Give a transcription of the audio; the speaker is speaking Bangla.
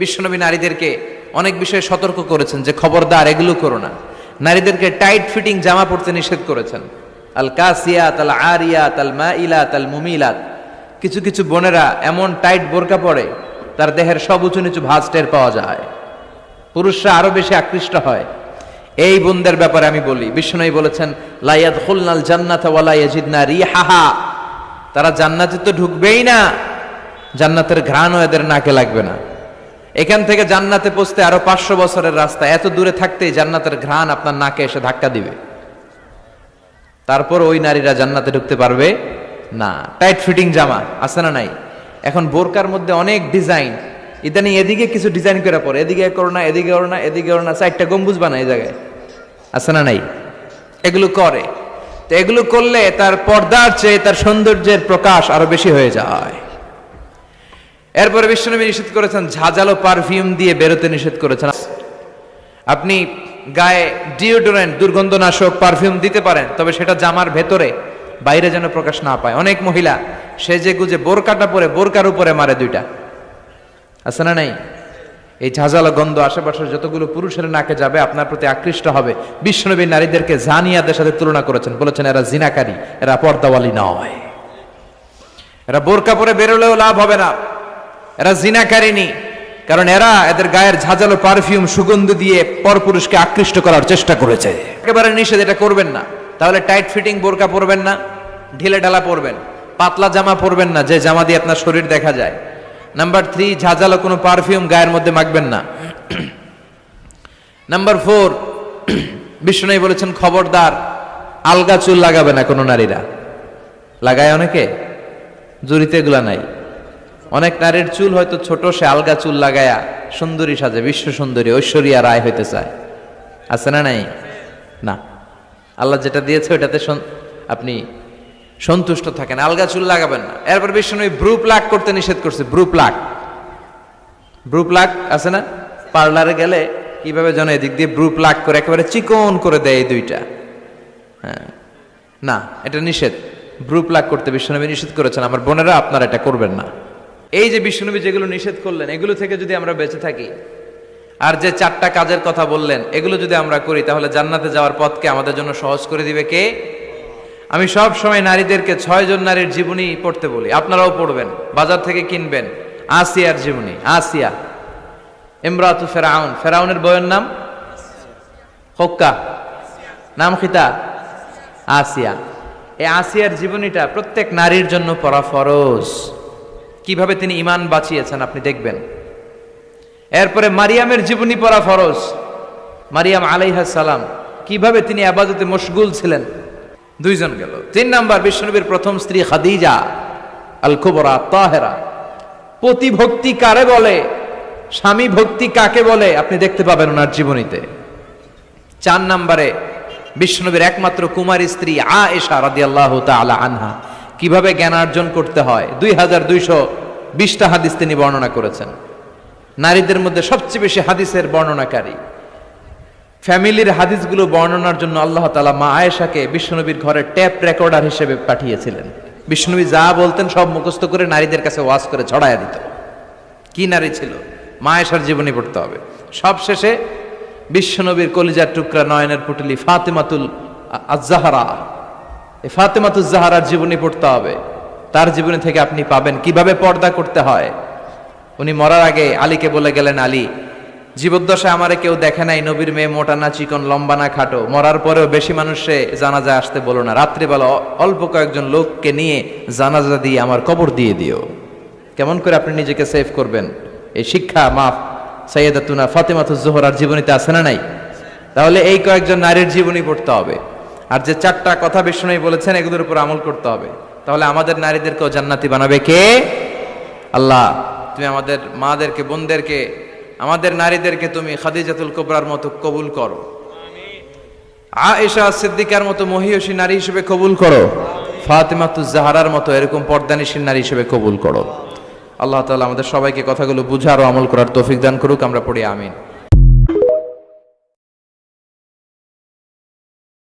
বিশ্বনবী নারীদেরকে অনেক বিষয়ে সতর্ক করেছেন যে খবরদার এগুলো করো না। নারীদেরকে টাইট ফিটিং জামা পরতে নিষেধ করেছেন। আল কাসিয়াত আল আরিয়াত আল মাইলাত আল মুমিলাত। কিছু কিছু বোনেরা এমন টাইট বোরকা পরে তার দেহের সব উঁচু নিচু ভাঁজ টের পাওয়া যায়, পুরুষরা আরো বেশি আকৃষ্ট হয়। এই বোনদের ব্যাপারে আমি বলি, বিশ্বনবী বলেছেন লা ইয়াদখুলনাল জান্নাতা ওয়া লা ইয়াজিদনা রিহাহা। তারা জান্নাতে তো ঢুকবেই না, জান্নাতের ঘ্রাণও এদের নাকে লাগবে না। এখান থেকে জান্নাতে পৌঁছতে আরো 500 বছরের রাস্তা, এত দূরে থাকতেই জান্নাতের ঘ্রাণ আপনার নাকে এসে ধাক্কা দিবে, তারপর ওই নারীরা জান্নাতে ঢুকতে পারবে না। টাইট ফিটিং জামা আছে না নাই? এখন বোরকার মধ্যে অনেক ডিজাইন, ইদানিং এদিকে কিছু ডিজাইন করে পরে, এদিকে করো না, এদিকে করো না, এদিকে করো না, 4টা গম্বুজ বানায় এই জায়গায়, আছে না নাই? এগুলো করে, তো এগুলো করলে তার পর্দার চেয়ে তার সৌন্দর্যের প্রকাশ আরো বেশি হয়ে যায়। এরপরে বিশ্বনবী নিষেধ করেছেন ঝাঁঝালো পারফিউম দিয়ে বেরোতে নিষেধ করেছেন। আপনি গায়ে ডিওডোরেন্ট দুর্গন্ধনাশক পারফিউম দিতে পারেন, তবে সেটা জামার ভেতরে, বাইরে যেন প্রকাশ না পায়। অনেক মহিলা সেজে গুজে বোরকাটা পরে বোরকার উপরে মারে 2টা, আছে না নাই? এই ঝাঁঝালো গন্ধ আশেপাশের যতগুলো পুরুষের নাকে যাবে আপনার প্রতি আকৃষ্ট হবে। বিশ্বনবী নারীদেরকে জানিয়াদের সাথে তুলনা করেছেন, বলেছেন এরা জিনাকারী, এরা পর্দাওয়ালি নয়, এরা বোরকা পরে বেরোলেও লাভ হবে না, এরা জিনাকারিনী। কারণ এরা এদের গায়ের ঝাঁঝালো পারফিউম সুগন্ধ দিয়ে পরপুরুষকে আকৃষ্ট করার চেষ্টা করেছে। একেবারে নিষেধ, এটা করবেন না। তাহলে টাইট ফিটিং বোরকা পরবেন না, ঢিলে ঢালা পরবেন, পাতলা জামা পরবেন না যে জামা দিয়ে আপনার শরীর দেখা যায়। নাম্বার 3, ঝাঁঝালো কোনো পারফিউম গায়ের মধ্যে মাখবেন না। নাম্বার 4, বিষ্ণু বলেছেন খবরদার আলগা চুল লাগাবে না কোনো নারীরা। লাগায় অনেকে, জুরিতে এগুলা নাই। অনেক নারীর চুল হয়তো ছোট, সে আলগা চুল লাগায়া সুন্দরী সাজে, বিশ্ব সুন্দরী ঐশ্বরিয়া রায় হইতে চায়, আছে না নাই? না, আল্লাহ যেটা দিয়েছে ওটাতে আপনি সন্তুষ্ট থাকেন, আলগা চুল লাগাবেন না। এরপর বিষ্ণু ব্রু প্লাক করতে নিষেধ করছে। ব্রু প্লাক আছে না? পার্লারে গেলে কিভাবে যেন এদিক দিয়ে ব্রু প্লাক করে একেবারে চিকন করে দেয় এই 2টা। হ্যাঁ, না, এটা নিষেধ। ব্রু প্লাক করতে বিশ্বনবী নিষেধ করেছেন। আমার বোনেরা, আপনারা এটা করবেন না। এই যে বিশ্বনবী যেগুলো নিষেধ করলেন, এগুলো থেকে যদি আমরা বেঁচে থাকি, আর যে 4টা কাজের কথা বললেন, এগুলো যদি আমরা করি, তাহলে জান্নাতে যাওয়ার পথকে আমাদের জন্য সহজ করে দিবে কে? আমি সব সময় নারীদেরকে 6 জন নারীর জীবনী পড়তে বলি, আপনারাও পড়বেন, বাজার থেকে কিনবেন। আসিয়ার জীবনী, আসিয়া ইমরাতু ফেরাউন, ফেরাউনের বউয়ের নাম হক্কা, নাম খিতা আসিয়া। এই আসিয়ার জীবনীটা প্রত্যেক নারীর জন্য পড়া ফরজ। কিভাবে তিনি ঈমান বাঁচিয়েছেন আপনি দেখবেন। এরপরে মারিয়ামের জীবনী পড়া ফরজ। মারিয়াম আলাইহিস সালাম কিভাবে তিনি ইবাদতে মশগুল ছিলেন। 2 জন গেল। 3 নাম্বার, বিশ্বনবীর প্রথম স্ত্রী খাদিজা আল কুবরা তাহেরা। পতি ভক্তি কারে বলে, স্বামী ভক্তি কাকে বলে, আপনি দেখতে পাবেন ওনার জীবনীতে। 4 নাম্বারে, বিশ্বনবীর একমাত্র কুমারী স্ত্রী আয়েশা রাদিয়াল্লাহু তাআলা আনহা কিভাবে জ্ঞানার্জন করতে হয় 2220টা হাদিস তিনি বর্ণনা করেছেন। নারীদের মধ্যে সবচেয়ে বেশি হাদিসের বর্ণনাকারী। ফ্যামিলির হাদিসগুলো বর্ণনার জন্য আল্লাহ তাআলা মা আয়েশাকে বিশ্বনবীর ঘরে ট্যাপ রেকর্ডার হিসেবে পাঠিয়েছিলেন। বিশ্বনবী যা বলতেন সব মুখস্থ করে নারীদের কাছে ওয়াজ করে ছড়াইয়া দিত। কি নারী ছিল! মা আয়েশার জীবনী পড়তে হবে। সবশেষে বিশ্বনবীর কলিজার টুকরা, নয়নের পুটলি ফাতেমাতুল আজ-জাহরা, এই ফাতেমাতুজ জাহরার জীবনী পড়তে হবে। তার জীবনী থেকে আপনি পাবেন কিভাবে পর্দা করতে হয়। উনি মরার আগে আলীকে বলে গেলেন, আলী, জীবদ্দশায় আমারে কেউ দেখে নাই, নবীর মেয়ে মোটা না চিকন, লম্বা না খাটো। মরার পরেও বেশি মানুষে জানাজা আসতে বলো না, রাত্রিবেলা অল্প কয়েকজন লোককে নিয়ে জানাজা দিয়ে আমার কবর দিয়ে দিও। কেমন করে আপনি নিজেকে সেভ করবেন, এই শিক্ষা মাফ সাইয়্যিদাতুনা ফাতেমাতুজ জোহরার জীবনীতে আছে না নাই? তাহলে এই কয়েকজন নারীর জীবনী পড়তে হবে। আর যে 4টা কথা বিষ্ণু বলেছেন, এগুলোর উপর আমল করতে হবে। তাহলে আমাদের নারীদেরকেও জান্নাতি বানাবে কে? আল্লাহ। তুমি আমাদের মাদেরকে, বোনদেরকে, আমাদের নারীদেরকে তুমি খাদিজাতুল কুবরার মতো কবুল করো, আয়েশা সিদ্দিকার মতো মহিয়সী নারী হিসেবে কবুল করো, ফাতেমাতুজ জাহরার মতো এরকম পর্দানিশীল নারী হিসেবে কবুল করো। আল্লাহ তাআলা আমাদের সবাইকে কথাগুলো বুঝার ও আমল করার তৌফিক দান করুক। আমরা পড়ি আমিন।